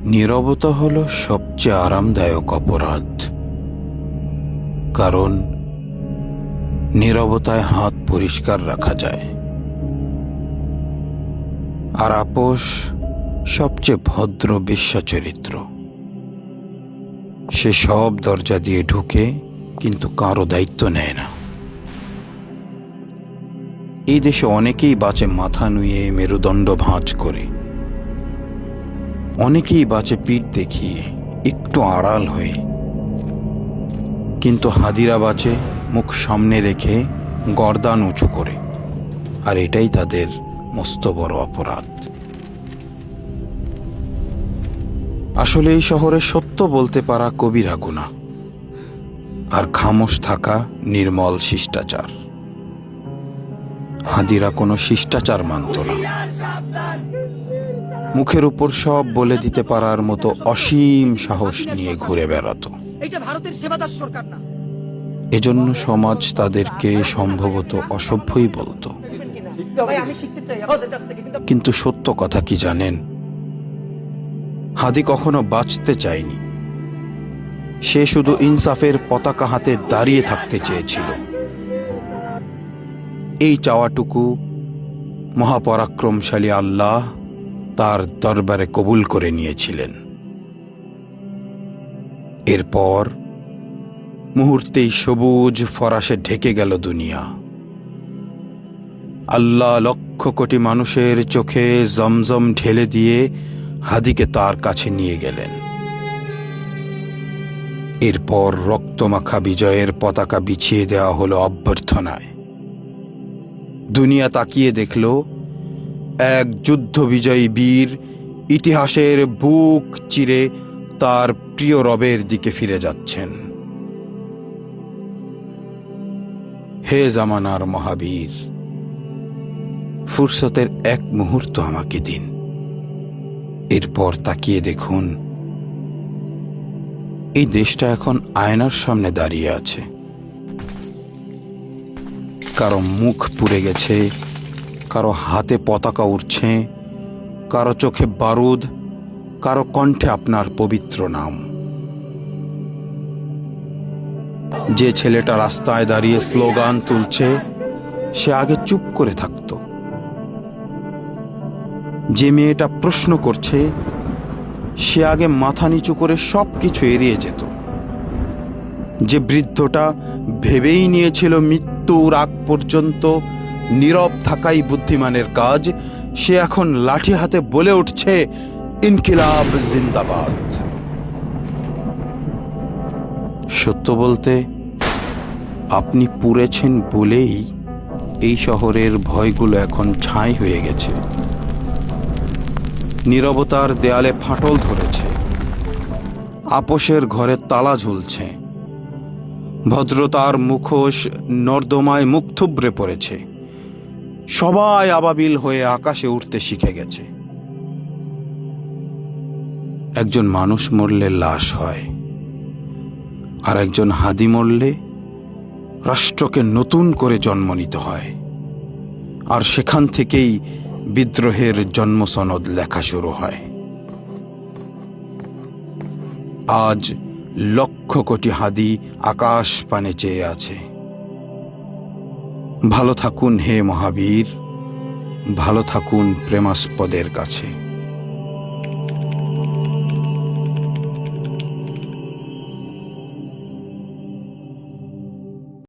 নীরবতা হলো সবচেয়ে আরামদায়ক অপরাধ, কারণ নীরবতায় হাত পরিষ্কার রাখা যায়। আর আপোষ সবচেয়ে ভদ্র বিশ্বাচরিত্র। সে সব দরজা দিয়ে ঢুকে, কিন্তু কারো দায়িত্ব নেয় না। এই দেশে অনেকেই বাঁচে মাথা নুয়ে, মেরুদণ্ড ভাঁজ করে। অনেকেই বাঁচে পিঠ দেখিয়ে, একটু আড়াল হয়ে। কিন্তু হাদিরা বাঁচে মুখ সামনে রেখে, গর্দান উঁচু করে। আর এটাই তাদের মস্ত বড় অপরাধ। আসলে এই শহরে সত্য বলতে পারা কবিরা গুনাহ, আর খামোশ থাকা নির্মল শিষ্টাচার। হাদিরা কোনো শিষ্টাচার মানত না। মুখের উপর সব বলে দিতে পারার মতো অসীম সাহস নিয়ে ঘুরে বেড়াতো। এজন্য সমাজ তাদেরকে সম্ভবত অসভ্যই বলতো। কিন্তু সত্য কথা কি জানেন? হাদি কখনো বাঁচতে চায়নি। সে শুধু ইনসাফের পতাকা হাতে দাঁড়িয়ে থাকতে চেয়েছিল। এই চাওয়াটুকু মহাপরাক্রমশালী আল্লাহ তার দরবারে কবুল করে নিয়েছিলেন। এরপর মুহূর্তেই সবুজ ফরাসে ঢেকে গেল দুনিয়া। আল্লাহ লক্ষ কোটি মানুষের চোখে জমজম ঢেলে দিয়ে হাদিকে তার কাছে নিয়ে গেলেন। এরপর রক্তমাখা বিজয়ের পতাকা বিছিয়ে দেওয়া হলো অভ্যর্থনায়। দুনিয়া তাকিয়ে দেখল, এক যুদ্ধ বিজয়ী বীর ইতিহাসের বুক চিরে তার প্রিয় রবের দিকে ফিরে যাচ্ছেন। হে জামানার মহাবীর, ফুরসতের এক মুহূর্ত আমাকে দিন। এরপর তাকিয়ে দেখুন, এই দেশটা এখন আয়নার সামনে দাঁড়িয়ে আছে। কারো মুখ পুড়ে গেছে, কারো হাতে পতাকা উড়ছে, কারো চোখে বারুদ, কারো কণ্ঠে আপনার পবিত্র নাম। যে ছেলেটা রাস্তায় দাঁড়িয়ে স্লোগান তুলছে, সে আগে চুপ করে থাকত। যে মেয়েটা প্রশ্ন করছে, সে আগে মাথা নিচু করে সবকিছু এড়িয়ে যেত। যে বৃদ্ধটা ভেবেই নিয়েছিল মৃত্যুর আগ পর্যন্ত নীরব থাকাই বুদ্ধিমানের কাজ, সে এখন লাঠি হাতে বলে উঠছে, ইনকিলাব জিন্দাবাদ। সত্য বলতে, আপনি পুড়েছেন বলেই এই শহরের ভয়গুলো এখন ছাই হয়ে গেছে। নীরবতার দেয়ালে ফাটল ধরেছে, আপোষের ঘরে তালা ঝুলছে, ভদ্রতার মুখোশ নর্দমায় মুখ থুবড়ে পড়েছে। সবাই আবাবিল হয়ে আকাশে উঠতে শিখে গেছে। একজন মানুষ মরলে লাশ হয়, আর একজন হাদি মরলে রাষ্ট্রকে নতুন করে জন্ম নিতে হয়। আর সেখান থেকেই বিদ্রোহের জন্মসনদ লেখা শুরু হয়। আজ লক্ষ কোটি হাদি আকাশ পানে চেয়ে আছে। ভালো থাকুন হে মহাবীর, ভালো থাকুন প্রেমাস্পদের কাছে।